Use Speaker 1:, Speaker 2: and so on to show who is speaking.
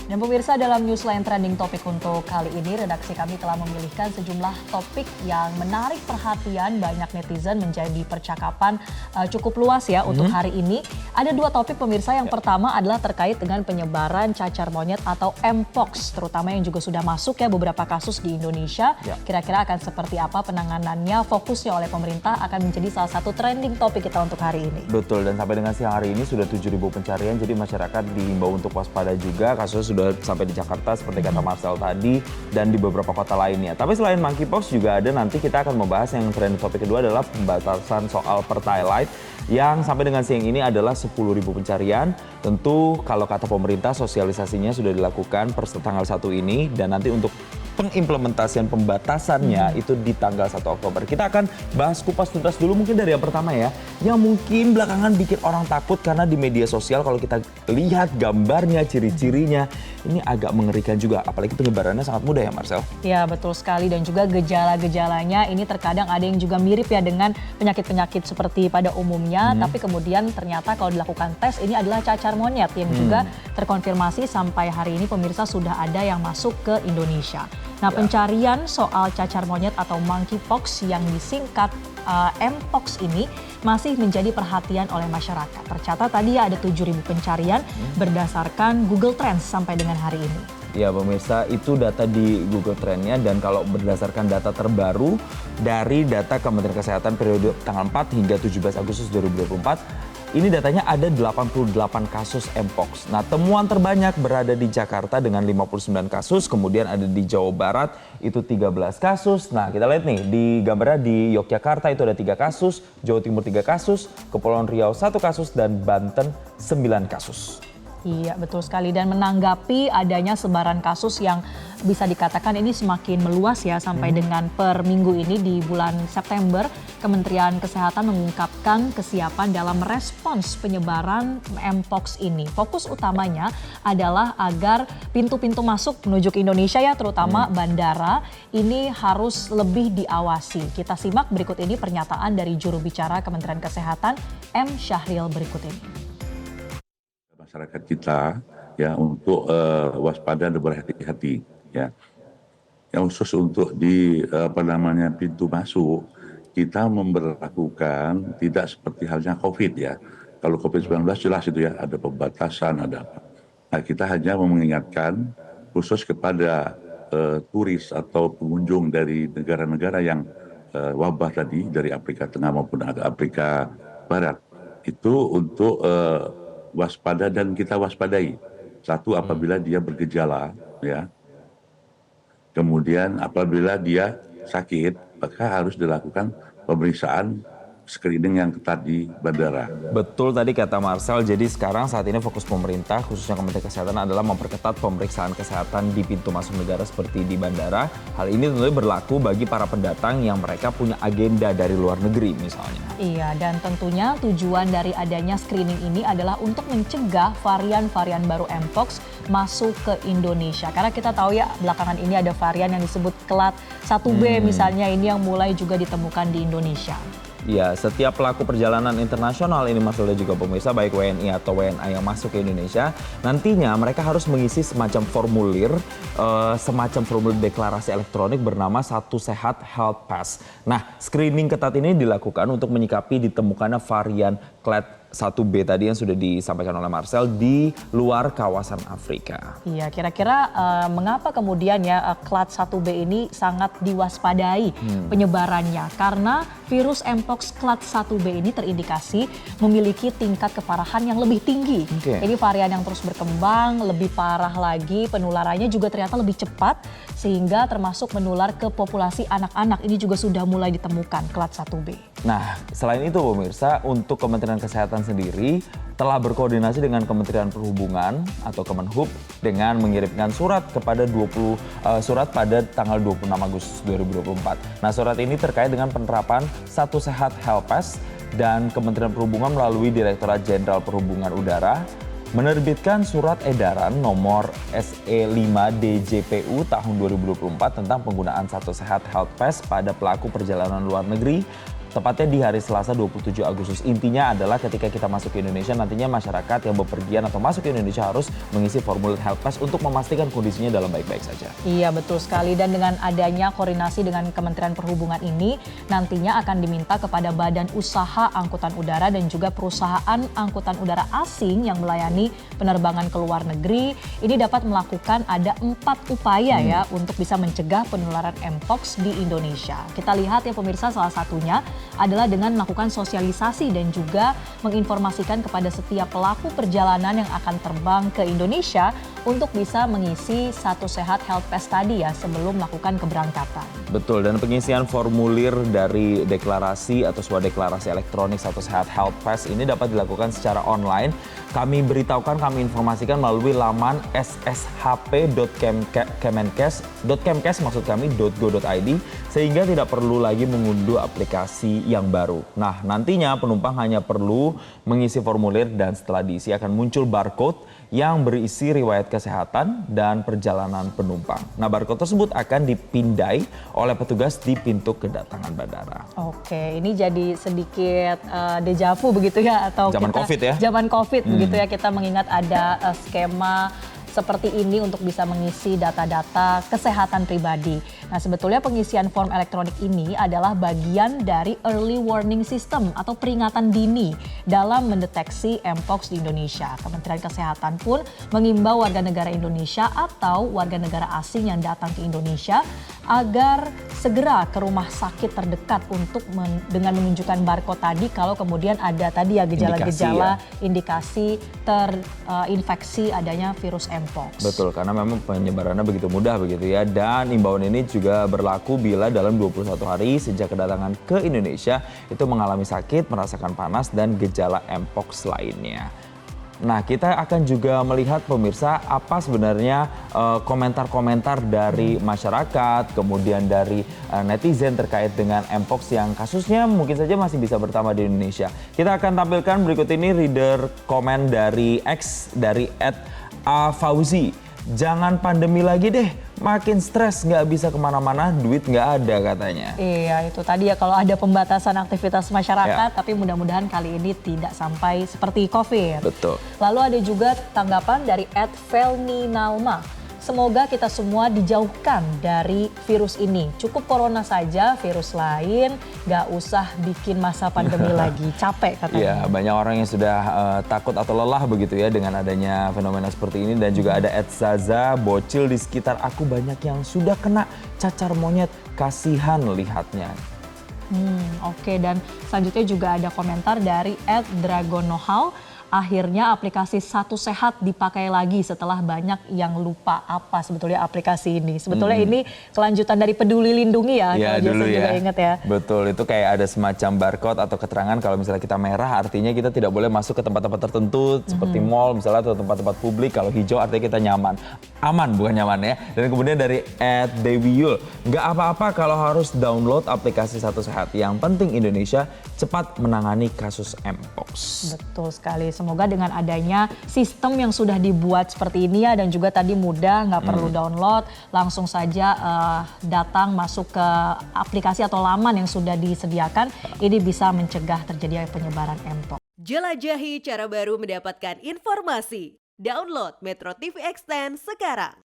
Speaker 1: Dan pemirsa, dalam Newsline Trending Topik untuk kali ini, redaksi kami telah memilihkan sejumlah topik yang menarik perhatian banyak netizen menjadi percakapan cukup luas ya untuk hari ini. Ada dua topik pemirsa, yang pertama adalah terkait dengan penyebaran cacar monyet atau Mpox, terutama yang juga sudah masuk ya beberapa kasus di Indonesia. Kira-kira akan seperti apa penanganannya, fokusnya oleh pemerintah akan menjadi salah satu trending topik kita untuk hari ini.
Speaker 2: Betul, dan sampai dengan siang hari ini sudah 7.000 pencarian, jadi masyarakat dihimbau untuk waspada juga. Kasusnya sudah sampai di Jakarta seperti kata Marcel tadi, dan di beberapa kota lainnya. Tapi selain monkeypox juga ada, nanti kita akan membahas yang trending topik kedua adalah pembatasan soal pertalite yang sampai dengan siang ini adalah 10.000 pencarian. Tentu kalau kata pemerintah sosialisasinya sudah dilakukan per tanggal 1 ini, dan nanti untuk pengimplementasian pembatasannya itu di tanggal 1 Oktober. Kita akan bahas kupas tuntas dulu mungkin dari yang pertama ya, yang mungkin belakangan bikin orang takut karena di media sosial kalau kita lihat gambarnya, ciri-cirinya, ini agak mengerikan juga, apalagi penyebarannya sangat mudah ya Marcel.
Speaker 1: Ya betul sekali, dan juga gejala-gejalanya ini terkadang ada yang juga mirip ya dengan penyakit-penyakit seperti pada umumnya, tapi kemudian ternyata kalau dilakukan tes ini adalah cacar monyet yang juga terkonfirmasi sampai hari ini pemirsa sudah ada yang masuk ke Indonesia. Nah, pencarian soal cacar monyet atau monkeypox yang disingkat Mpox ini masih menjadi perhatian oleh masyarakat. Tercatat tadi ada 7.000 pencarian berdasarkan Google Trends sampai dengan hari ini.
Speaker 2: Ya pemirsa, itu data di Google Trend-nya, dan kalau berdasarkan data terbaru dari data Kementerian Kesehatan periode tanggal 4 hingga 17 Agustus 2024, ini datanya ada 88 kasus Mpox. Nah, temuan terbanyak berada di Jakarta dengan 59 kasus, kemudian ada di Jawa Barat itu 13 kasus. Nah, kita lihat nih di gambarnya di Yogyakarta itu ada 3 kasus, Jawa Timur 3 kasus, Kepulauan Riau 1 kasus, dan Banten 9 kasus.
Speaker 1: Iya betul sekali, dan menanggapi adanya sebaran kasus yang bisa dikatakan ini semakin meluas ya sampai dengan per minggu ini di bulan September, Kementerian Kesehatan mengungkapkan kesiapan dalam respons penyebaran Mpox ini. Fokus utamanya adalah agar pintu-pintu masuk menuju ke Indonesia ya, terutama bandara, ini harus lebih diawasi. Kita simak berikut ini pernyataan dari juru bicara Kementerian Kesehatan M. Syahril berikut ini.
Speaker 3: Masyarakat kita ya untuk waspada dan berhati-hati ya. Yang khusus untuk di pintu masuk, kita memberlakukan tidak seperti halnya COVID ya. Kalau COVID-19 jelas itu ya, ada pembatasan, ada apa. Nah, kita hanya mengingatkan khusus kepada turis atau pengunjung dari negara-negara yang wabah tadi, dari Afrika Tengah maupun Afrika Barat, itu untuk waspada dan kita waspadai. Satu, apabila dia bergejala ya. Kemudian apabila dia sakit, maka harus dilakukan pemeriksaan screening yang ketat di bandara.
Speaker 2: Betul tadi kata Marcel, jadi sekarang saat ini fokus pemerintah khususnya Kementerian Kesehatan adalah memperketat pemeriksaan kesehatan di pintu masuk negara seperti di bandara. Hal ini tentunya berlaku bagi para pendatang yang mereka punya agenda dari luar negeri misalnya.
Speaker 1: Iya, dan tentunya tujuan dari adanya screening ini adalah untuk mencegah varian-varian baru Mpox masuk ke Indonesia. Karena kita tahu ya belakangan ini ada varian yang disebut Klat 1B misalnya, ini yang mulai juga ditemukan di Indonesia.
Speaker 2: Ya, setiap pelaku perjalanan internasional ini Mas Lula juga pemirsa, baik WNI atau WNA yang masuk ke Indonesia, nantinya mereka harus mengisi semacam formulir deklarasi elektronik bernama Satu Sehat Health Pass. Nah, screening ketat ini dilakukan untuk menyikapi ditemukannya varian Klat 1B tadi yang sudah disampaikan oleh Marcel di luar kawasan Afrika.
Speaker 1: Iya, kira-kira mengapa kemudian ya Klat 1B ini sangat diwaspadai penyebarannya? Karena virus Mpox Klat 1B ini terindikasi memiliki tingkat keparahan yang lebih tinggi. Ini varian yang terus berkembang, lebih parah lagi, penularannya juga ternyata lebih cepat, sehingga termasuk menular ke populasi anak-anak. Ini juga sudah mulai ditemukan Klat 1B.
Speaker 2: Nah, selain itu pemirsa, untuk Kementerian Kesehatan sendiri telah berkoordinasi dengan Kementerian Perhubungan atau Kemenhub dengan mengirimkan surat kepada surat pada tanggal 26 Agustus 2024. Nah, surat ini terkait dengan penerapan Satu Sehat Health Pass, dan Kementerian Perhubungan melalui Direktorat Jenderal Perhubungan Udara menerbitkan surat edaran nomor SE5 DJPU tahun 2024 tentang penggunaan Satu Sehat Health Pass pada pelaku perjalanan luar negeri tepatnya di hari Selasa 27 Agustus. Intinya adalah ketika kita masuk ke Indonesia, nantinya masyarakat yang bepergian atau masuk ke Indonesia harus mengisi formulir Health Pass untuk memastikan kondisinya dalam baik-baik saja.
Speaker 1: Iya, betul sekali. Dan dengan adanya koordinasi dengan Kementerian Perhubungan ini, nantinya akan diminta kepada Badan Usaha Angkutan Udara dan juga perusahaan angkutan udara asing yang melayani penerbangan ke luar negeri. Ini dapat melakukan ada 4 upaya ya untuk bisa mencegah penularan Mpox di Indonesia. Kita lihat ya pemirsa, salah satunya adalah dengan melakukan sosialisasi dan juga menginformasikan kepada setiap pelaku perjalanan yang akan terbang ke Indonesia untuk bisa mengisi Satu Sehat Health Pass tadi ya sebelum melakukan keberangkatan.
Speaker 2: Betul, dan pengisian formulir dari deklarasi atau sebuah deklarasi elektronik Satu Sehat Health Pass ini dapat dilakukan secara online. Kami beritahukan, kami informasikan melalui laman sshp.kemenkes.go.id sehingga tidak perlu lagi mengunduh aplikasi yang baru. Nah, nantinya penumpang hanya perlu mengisi formulir dan setelah diisi akan muncul barcode yang berisi riwayat kesehatan dan perjalanan penumpang. Nah, barcode tersebut akan dipindai oleh petugas di pintu kedatangan bandara.
Speaker 1: Oke, ini jadi sedikit dejavu begitu ya, atau
Speaker 2: Zaman COVID ya?
Speaker 1: Zaman COVID begitu ya, kita mengingat ada skema seperti ini untuk bisa mengisi data-data kesehatan pribadi. Nah, sebetulnya pengisian form elektronik ini adalah bagian dari early warning system atau peringatan dini dalam mendeteksi Mpox di Indonesia. Kementerian Kesehatan pun mengimbau warga negara Indonesia atau warga negara asing yang datang ke Indonesia agar segera ke rumah sakit terdekat untuk dengan menunjukkan barcode tadi kalau kemudian ada tadi ya gejala-gejala indikasi terinfeksi adanya virus Mpox.
Speaker 2: Betul, karena memang penyebarannya begitu mudah begitu ya. Dan imbauan ini juga berlaku bila dalam 21 hari sejak kedatangan ke Indonesia itu mengalami sakit, merasakan panas dan gejala Mpox lainnya. Nah, kita akan juga melihat pemirsa apa sebenarnya komentar-komentar dari masyarakat, kemudian dari netizen terkait dengan Mpox yang kasusnya mungkin saja masih bisa bertambah di Indonesia. Kita akan tampilkan berikut ini reader komen dari X dari @afauzi. Jangan pandemi lagi deh, makin stres, nggak bisa kemana-mana, duit nggak ada katanya.
Speaker 1: Iya, itu tadi ya kalau ada pembatasan aktivitas masyarakat, tapi mudah-mudahan kali ini tidak sampai seperti COVID.
Speaker 2: Betul.
Speaker 1: Lalu ada juga tanggapan dari @felninalma. Semoga kita semua dijauhkan dari virus ini. Cukup corona saja, virus lain nggak usah bikin masa pandemi lagi. Capek katanya.
Speaker 2: Iya, banyak orang yang sudah takut atau lelah begitu ya dengan adanya fenomena seperti ini. Dan juga ada @zaza, bocil di sekitar aku banyak yang sudah kena cacar monyet. Kasihan lihatnya.
Speaker 1: Oke, dan selanjutnya juga ada komentar dari @dragonohal. Akhirnya aplikasi Satu Sehat dipakai lagi setelah banyak yang lupa apa sebetulnya aplikasi ini. Sebetulnya ini kelanjutan dari Peduli Lindungi ya,
Speaker 2: Ya,
Speaker 1: kalau
Speaker 2: dulu
Speaker 1: Jason juga ingat ya.
Speaker 2: Betul, itu kayak ada semacam barcode atau keterangan kalau misalnya kita merah artinya kita tidak boleh masuk ke tempat-tempat tertentu seperti mall misalnya atau tempat-tempat publik. Kalau hijau artinya kita nyaman. Aman bukan nyaman ya. Dan kemudian dari @dewiul, nggak apa-apa kalau harus download aplikasi Satu Sehat. Yang penting Indonesia cepat menangani kasus Mpox.
Speaker 1: Betul sekali. Semoga dengan adanya sistem yang sudah dibuat seperti ini ya dan juga tadi mudah, nggak perlu download, langsung saja datang masuk ke aplikasi atau laman yang sudah disediakan, ini bisa mencegah terjadinya penyebaran Mpox.
Speaker 4: Jelajahi cara baru mendapatkan informasi. Download Metro TV Extend sekarang.